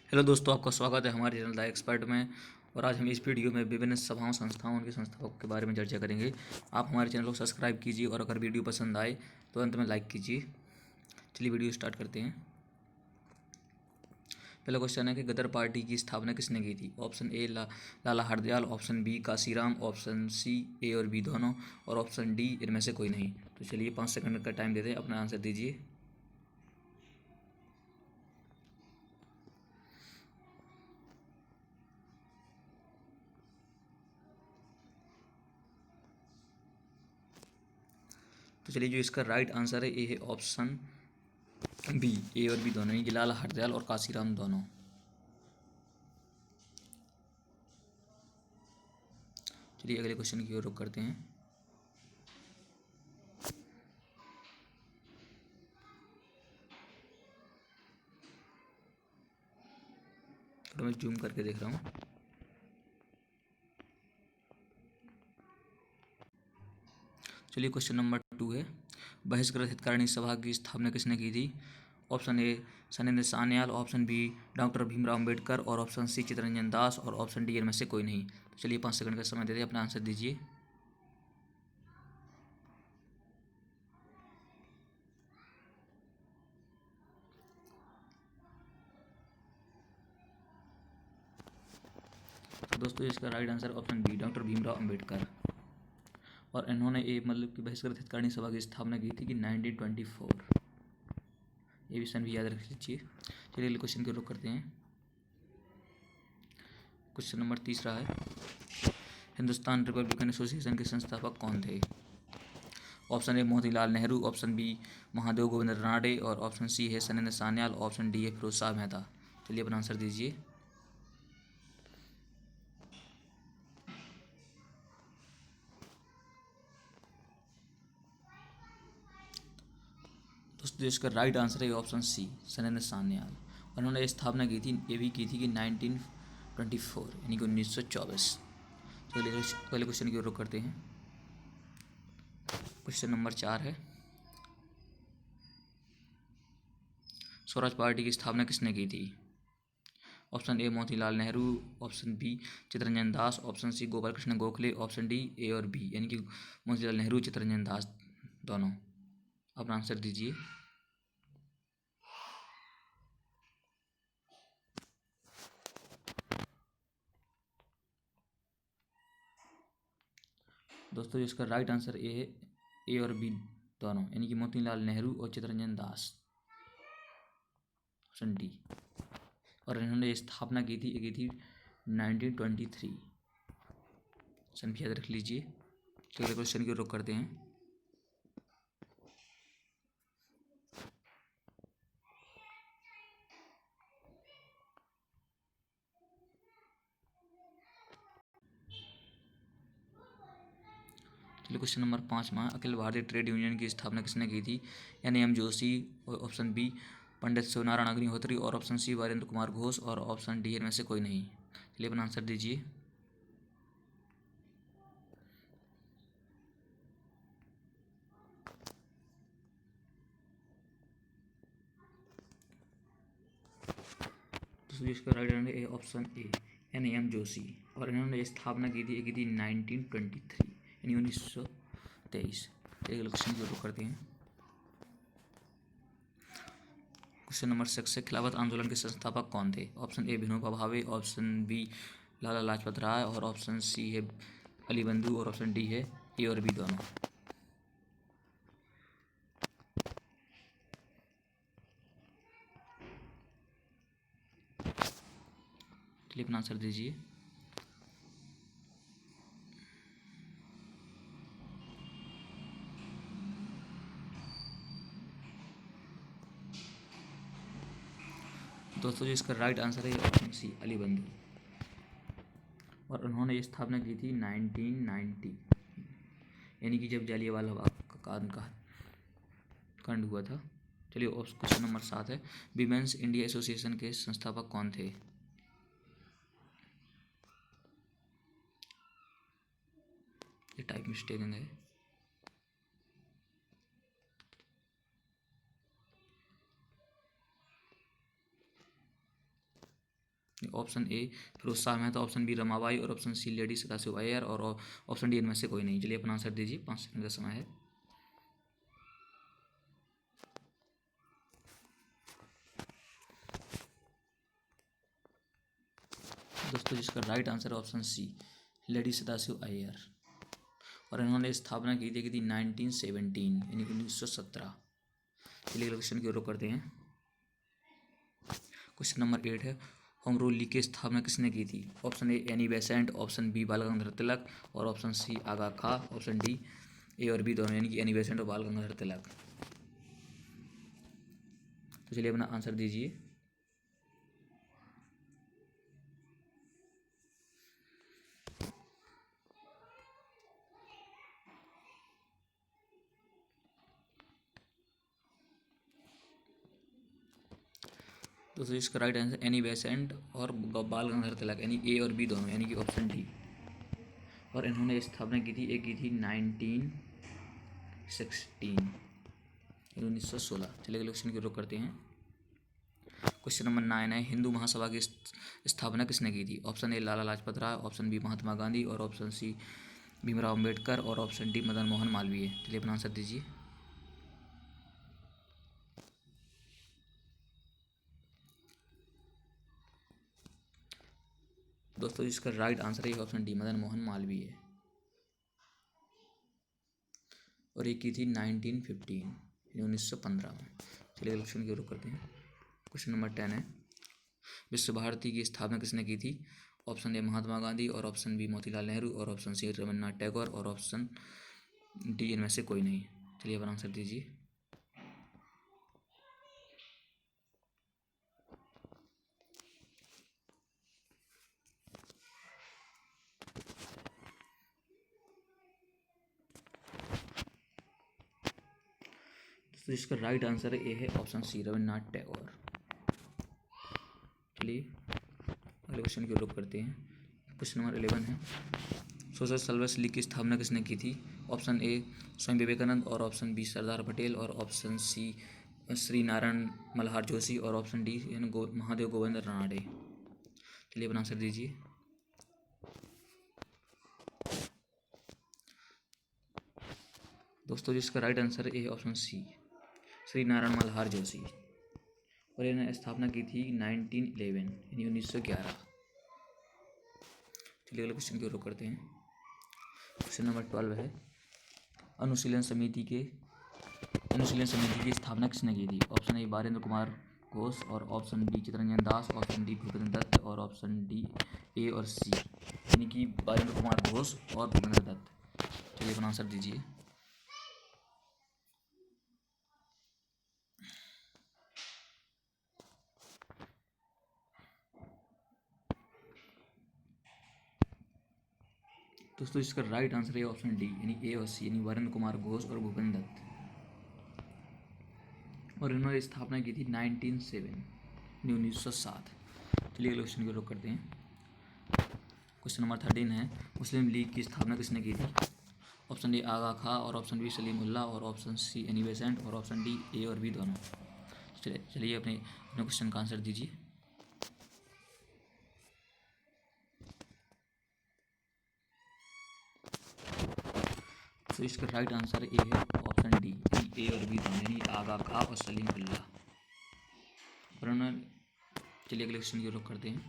Hello दोस्तों, आपका स्वागत है हमारे चैनल द एक्सपर्ट में। और आज हम इस वीडियो में विभिन्न सभाओं संस्थाओं उनके संस्थापकों के बारे में चर्चा करेंगे। आप हमारे चैनल को सब्सक्राइब कीजिए और अगर वीडियो पसंद आए तो अंत में लाइक कीजिए। चलिए वीडियो स्टार्ट करते हैं। पहला क्वेश्चन है कि गदर पार्टी की स्थापना किसने की थी? Option A Lala Hardayal, option B Kashiram, option C A और बी दोनों, और ऑप्शन डी इनमें से कोई नहीं। तो चलिए 5 सेकंड का टाइम देते हैं, अपना आंसर दीजिए। तो चलिए, जो इसका राइट आंसर है ए है ऑप्शन बी, ए और बी दोनों, यानी कि लाला हरदयाल और काशीराम दोनों। चलिए अगले क्वेश्चन की ओर रुख करते हैं। थोड़ा मैं जूम करके देख रहा हूँ। चलिए क्वेश्चन नंबर 2 है, बहिष्कृत हितकारिणी सभा की स्थापना किसने की थी? Option A Sanendra Sanyal, option B doctor Bhimrao Ambedkar, और ऑप्शन सी चित्तरंजन दास, और ऑप्शन डी इनमें से कोई नहीं। तो चलिए 5 सेकंड का समय दे दें, अपना आंसर दीजिए। तो दोस्तों, इसका right answer option B doctor Bhimrao Ambedkar. और इन्होंने एक मतलब कि बहिष्कृत हितकारिणी सभा की स्थापना की थी कि 1924। ये भी सन भी याद रख लीजिए। चलिए अगले क्वेश्चन की रुख करते हैं। क्वेश्चन नंबर 3 है, हिंदुस्तान रिपब्लिकन एसोसिएशन के संस्थापक कौन थे? Option A Motilal Nehru, option B Mahadev Govind Ranade, और ऑप्शन सी है सनेन्द्र सान्याल, ऑप्शन डी है फिरोज शाह मेहता। चलिए अपना आंसर दीजिए। दोस्तों, इसका राइट आंसर है ऑप्शन सी सनेन्द्र सान्याल। और उन्होंने स्थापना की थी, ये भी की थी कि 1924, यानी कि 1924। चलिए अगले क्वेश्चन की ओर रुख करते हैं। क्वेश्चन नंबर 4 है, स्वराज पार्टी की स्थापना किसने की थी? Option A Motilal Nehru, option B Chittaranjan Das, option C Gopal Krishna Gokhale, option D A और बी, यानी कि मोतीलाल नेहरू चित्तरंजन दास दोनों। अपना आंसर दीजिए। दोस्तों, इसका राइट आंसर ए है, ए और बी दोनों, यानी कि मोतीलाल नेहरू और चित्तरंजन दास, ऑप्शन डी। और इन्होंने स्थापना की थी 1923। सन भी याद रख लीजिए। तो अगले क्वेश्चन की ओर रुख करते हैं। चलिए क्वेश्चन नंबर 5 में, अखिल भारतीय ट्रेड यूनियन की स्थापना किसने की थी? NAM जोशी, और ऑप्शन बी पंडित शिवनारायण अग्निहोत्री, और ऑप्शन सी वीरेंद्र कुमार घोष, और ऑप्शन डी इनमें से कोई नहीं। चलिए अपना आंसर दीजिए। तो इसका राइट आंसर है ऑप्शन ए NAM जोशी। और इन्होंने स्थापना की थी 1923, यानी 1923। अगले क्वेश्चन की ओर करते हैं। क्वेश्चन नंबर 6 है, खिलाफत आंदोलन के संस्थापक कौन थे? ऑप्शन ए विनोबा भावे, ऑप्शन बी लाला लाजपत राय, और ऑप्शन सी है अली बंधु, और ऑप्शन डी है ए और बी दोनों। चलिए अपना आंसर दीजिए। दोस्तों, जो इसका राइट आंसर है ऑप्शन सी अली बंधु। और उन्होंने स्थापना की थी 1990, यानी कि जब जालियांवाला बाग का कांड हुआ था। चलिए क्वेश्चन नंबर 7 है, विमेंस इंडिया एसोसिएशन के संस्थापक कौन थे? ये टाइप मिस्टेकिंग है। Option A Firoz Shah Mehta, option B Ramabai और option C lady Sadashiv Iyer और ऑप्शन डी इनमें से कोई नहीं। चलिए अपना आंसर दीजिए, 5 सेकंड का समय है। दोस्तों जिसका राइट आंसर है option C lady Sadashiv Iyer, और इन्होंने स्थापना की थी 1917 यानी 1917। चलिए क्वेश्चन की ओर करते हैं। क्वेश्चन नंबर 8 है, होम रूल लीग की स्थापना किसने की थी? Option A Annie Besant, option B Bal Gangadhar Tilak और option C Aga Khan, option D A और बी दोनों यानी कि एनी बेसेंट और बाल गंगाधर तिलक। तो चलिए अपना आंसर दीजिए। दोस्तों इसका राइट आंसर एनी बेसेंट और बाल गंगाधर तिलक यानी ए और बी दोनों यानी कि ऑप्शन डी। और इन्होंने स्थापना की थी, एक की थी 1916 1916। चलिए क्वेश्चन की रुख करते हैं। क्वेश्चन नंबर 9 है, हिंदू महासभा की स्थापना किसने की थी? Option A Lala Lajpat Rai, option B Mahatma Gandhi और ऑप्शन सी भीमराव अम्बेडकर और ऑप्शन डी मदन मोहन मालवीय। चलिए अपना आंसर दीजिए। दोस्तों इसका राइट आंसर है ऑप्शन डी मदन मोहन मालवीय, और एक की थी 1915 1915 में। चलिए क्वेश्चन की रुख करते हैं। क्वेश्चन नंबर 10 है, विश्व भारती की स्थापना किसने की थी? ऑप्शन ए महात्मा गांधी और ऑप्शन बी मोतीलाल नेहरू और ऑप्शन सी रविन्द्रनाथ टैगोर और ऑप्शन डी इनमें से कोई नहीं। चलिए अपना आंसर दीजिए। तो इसका राइट आंसर ए है ऑप्शन सी रविन्द्रनाथ टैगोर। चलिए अगले क्वेश्चन की रुख करते हैं। क्वेश्चन नंबर 11 है, सोशल सर्विस लीग की स्थापना किसने की थी? ऑप्शन ए स्वामी विवेकानंद और ऑप्शन बी सरदार पटेल और ऑप्शन सी श्री नारायण मल्हार जोशी और ऑप्शन डी महादेव गोविंद रानडे। चलिए अपना आंसर दीजिए। दोस्तों जिसका राइट आंसर है ऑप्शन सी श्री नारायण मल्हार जोशी, और इन्होंने स्थापना की थी 1911 यानी 1911। चलिए अगले क्वेश्चन की ओर करते हैं। क्वेश्चन नंबर 12 है, अनुशीलन समिति की स्थापना किसने की थी? ऑप्शन ए बारेंद्र कुमार घोष और ऑप्शन बी चितरंजन दास, ऑप्शन डी भूपेंद्र दत्त और ऑप्शन डी ए और सी यानी कि बारेंद्र कुमार घोष और भूपेंद्र दत्त। चलिए अपना आंसर दीजिए। दोस्तों इसका राइट आंसर है ऑप्शन डी यानी ए और सी यानी बारेंद्र कुमार घोष और भूपेंद्र दत्त, और इन्होंने स्थापना की थी 1907। चलिए अगले क्वेश्चन की रुख करते हैं। क्वेश्चन नंबर 13 है, मुस्लिम लीग की स्थापना किसने की थी? ऑप्शन ए आगा खां और ऑप्शन बी सलीम उल्लाह और ऑप्शन सी एनी बेसेंट और ऑप्शन डी ए और बी दोनों। चलिए अपने क्वेश्चन का आंसर दीजिए। तो इसका राइट आंसर ए है ऑप्शन डी यानी ए और बी दोनों यानी आगा खां और सलीम उल्लाह। चलिए अगले क्वेश्चन की रुख करते हैं।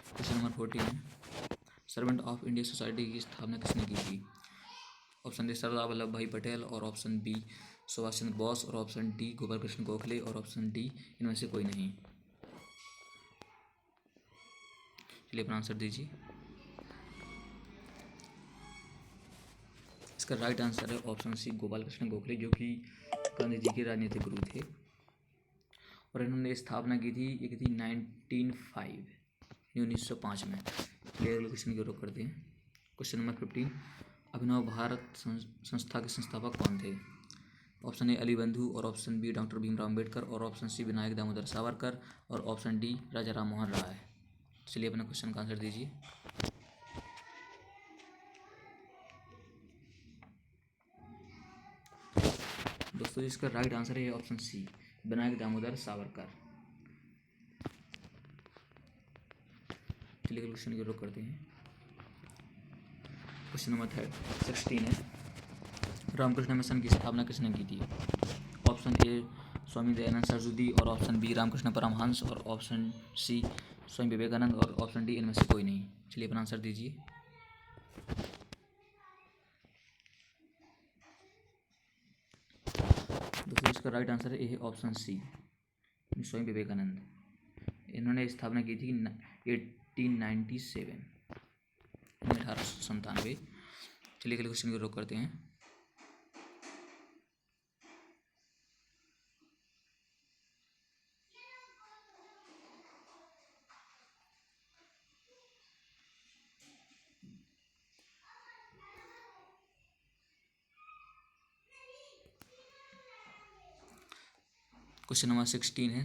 क्वेश्चन नंबर 14 है, सर्वेंट ऑफ इंडिया सोसाइटी की स्थापना किसने की थी? ऑप्शन ए सरदार वल्लभ भाई पटेल और ऑप्शन बी सुभाष चंद्र बोस और ऑप्शन डी गोपाल कृष्ण गोखले और ऑप्शन डी इनमें से कोई नहीं। चलिए अपना आंसर दीजिए। इसका राइट आंसर है ऑप्शन सी गोपाल कृष्ण गोखले, जो कि गांधी जी के राजनीतिक गुरु थे, और इन्होंने स्थापना की थी 1905 में। चलिए अगले क्वेश्चन की रुख करते हैं। क्वेश्चन नंबर 15, अभिनव भारत संस्था के संस्थापक कौन थे? ऑप्शन ए अली बंधु और option B doctor Bhimrao Ambedkar और ऑप्शन सी विनायक दामोदर सावरकर और ऑप्शन डी राजा राम मोहन राय। चलिए अपने क्वेश्चन का आंसर दीजिए। दोस्तों इसका राइट आंसर है ऑप्शन सी विनायक दामोदर सावरकर। चलिए क्वेश्चन की रुख करते हैं। क्वेश्चन नंबर 16 है, रामकृष्ण मिशन की स्थापना किसने की थी? ऑप्शन ए स्वामी दयानंद सरस्वती, और ऑप्शन बी रामकृष्ण परमहंस, और ऑप्शन सी स्वामी विवेकानंद, और ऑप्शन डी इनमें से कोई नहीं। चलिए अपना आंसर दीजिए। दोस्तों इसका राइट आंसर है ए है ऑप्शन सी, स्वामी विवेकानंद। इन्होंने स्थापना की थी 1897, 1897। चलिए अगले क्वेश्चन की रुख करते हैं। क्वेश्चन नंबर 16 है,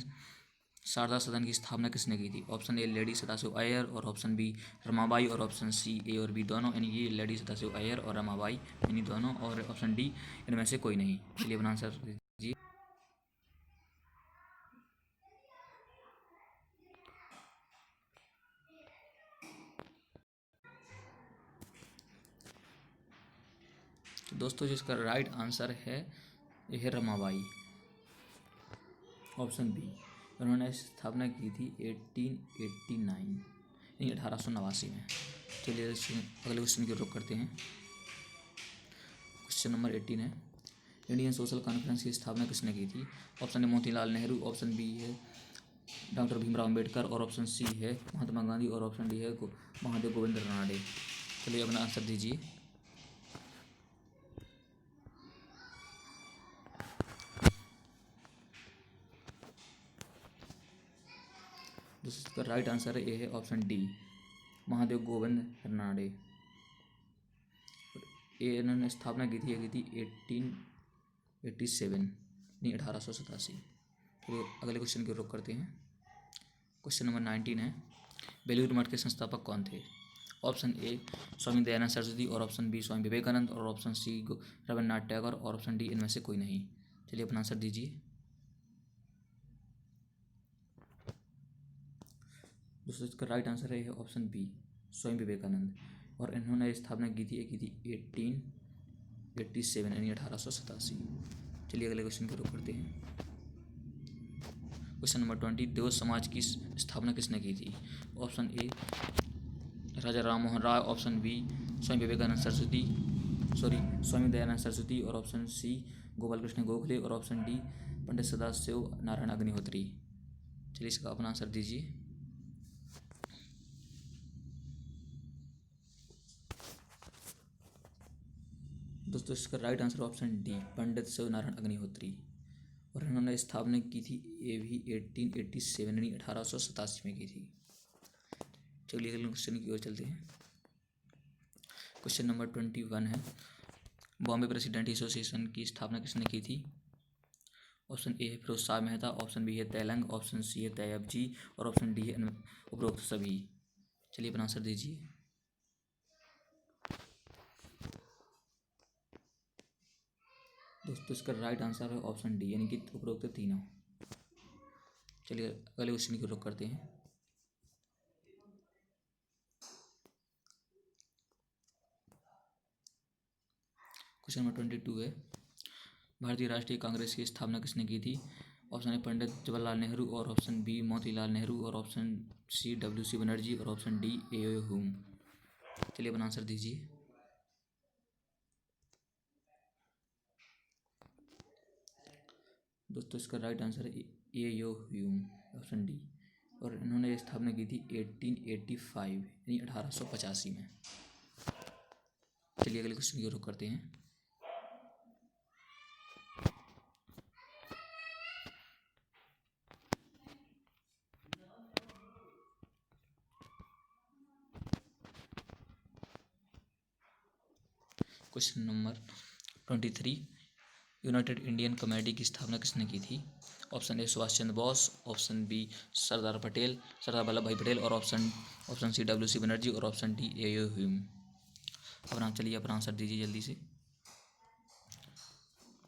शारदा सदन की स्थापना किसने की थी? ऑप्शन ए लेडी सदाशिव अय्यर, और ऑप्शन बी रमाबाई, और ऑप्शन सी ए और बी दोनों, यानी कि लेडी सदाशिव अय्यर और रमाबाई यानी दोनों, और ऑप्शन डी इनमें से कोई नहीं। चलिए अपना आंसर दीजिए। तो दोस्तों जिसका राइट आंसर है यह है रमाबाई, ऑप्शन बी। उन्होंने स्थापना की थी 1889 यानी 1889 में। चलिए अगले क्वेश्चन की रुख करते हैं। क्वेश्चन नंबर 18 है, इंडियन सोशल कॉन्फ्रेंस की स्थापना किसने की थी? Option A Motilal Nehru, option B है डॉक्टर भीमराव अम्बेडकर, और ऑप्शन सी है महात्मा गांधी, और ऑप्शन डी है महादेव गोविंद रानडे। चलिए अपना आंसर दीजिए। दोस्तों इसका राइट आंसर है ए है ऑप्शन डी, महादेव गोविंद रानडे। ये इन्होंने स्थापना की थी 1887 नहीं 1887। तो अगले क्वेश्चन की रुख करते हैं। क्वेश्चन नंबर 19 है, बेलूर मठ के संस्थापक कौन थे? ऑप्शन ए स्वामी दयानंद सरस्वती, और ऑप्शन बी स्वामी विवेकानंद, और ऑप्शन सी रविन्द्रनाथ टैगोर, और ऑप्शन डी इनमें से कोई नहीं। चलिए अपना आंसर दीजिए। दोस्तों इसका राइट आंसर है ऑप्शन बी स्वामी विवेकानंद, और इन्होंने स्थापना की थी 1887 यानी 1887। चलिए अगले क्वेश्चन की रुख करते हैं। क्वेश्चन नंबर 20, देव समाज की स्थापना किसने की थी? Option A Raja Ram Mohan Roy, option B Swami Vivekananda Saraswati Swami Dayanand Saraswati, और ऑप्शन सी गोपाल कृष्ण गोखले, और ऑप्शन डी पंडित सदाशिव नारायण अग्निहोत्री। चलिए इसका अपना आंसर दीजिए। दोस्तों इसका right answer option D Pandit Shivnarayan Agnihotri, और इन्होंने स्थापना की थी ये भी 1887 यानी 1887 में की थी। चलिए अगले क्वेश्चन की ओर चलते हैं। क्वेश्चन नंबर 21 है, बॉम्बे प्रेसिडेंट एसोसिएशन की स्थापना किसने की थी? ऑप्शन ए है फिरोज शाह मेहता, ऑप्शन बी है तेलंग, ऑप्शन सी है तैयब जी, और ऑप्शन डी है उपरोक्त सभी। चलिए अपना आंसर दीजिए। दोस्तों इसका राइट आंसर है ऑप्शन डी यानी कि उपरोक्त तीनों। चलिए अगले क्वेश्चन की रुख करते हैं। क्वेश्चन नंबर 22 है, भारतीय राष्ट्रीय कांग्रेस की स्थापना किसने की थी? ऑप्शन ए पंडित जवाहरलाल नेहरू, और ऑप्शन बी मोतीलाल नेहरू, और ऑप्शन सी WC बनर्जी, और ऑप्शन डी ए हुम। चलिए अपना आंसर दीजिए। दोस्तों इसका राइट आंसर है ए हुम, ऑप्शन डी, और इन्होंने स्थापना की थी 1885 यानी 1885 में। चलिए अगले क्वेश्चन की रुख करते हैं। Question number 23, United Indian committee की स्थापना किसने की थी? Option A Subhash Chandra Bose, option B Sardar Vallabh Bhai Patel, और ऑप्शन सी WC बनर्जी, और ऑप्शन डी ए हुम। चलिए अपना आंसर दीजिए जल्दी से।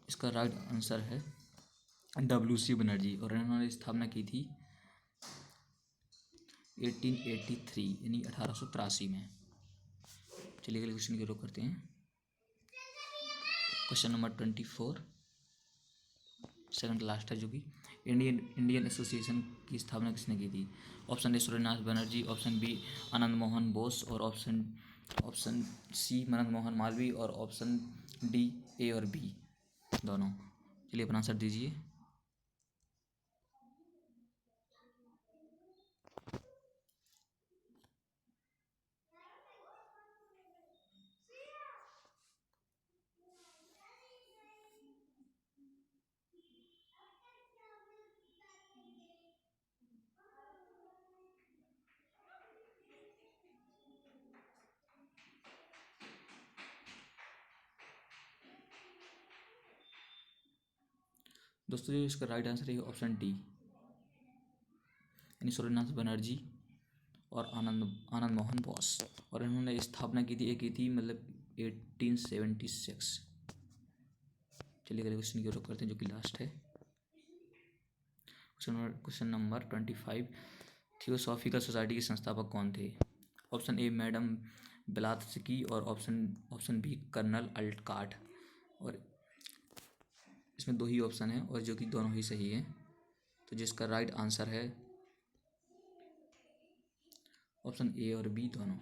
इसका राइट आंसर है WC बनर्जी, और इन्होंने स्थापना की थी 1883 यानी 1883 में। चलिए अगले क्वेश्चन की ओर करते हैं। क्वेश्चन नंबर 24, सेकंड लास्ट है, जो कि इंडियन एसोसिएशन की स्थापना किसने की थी? Option A Suryanath Banerjee, option B Anand Mohan Bose, और ऑप्शन सी मदन मोहन मालवीय, और ऑप्शन डी ए और बी दोनों। चलिए अपना आंसर दीजिए। दोस्तों जो इसका राइट आंसर है ऑप्शन डी, यानी सूर्यनाथ बनर्जी और आनंद मोहन बोस। और इन्होंने स्थापना की थी, एक की थी मतलब 1876। चलिए अगले क्वेश्चन की ओर करते हैं, जो कि लास्ट है। क्वेश्चन नंबर 25, थियोसॉफिकल सोसाइटी के संस्थापक कौन थे? ऑप्शन ए मैडम ब्लात्स्की, और ऑप्शन बी कर्नल अल्टकाट। और इसमें दो ही ऑप्शन है, और जो कि दोनों ही सही हैं। तो जिसका राइट आंसर है ऑप्शन ए और बी दोनों।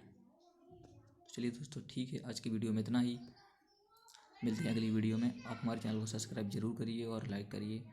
चलिए दोस्तों ठीक है, आज की वीडियो में इतना ही। मिलते हैं अगली वीडियो में। आप हमारे चैनल को सब्सक्राइब जरूर करिए और लाइक करिए।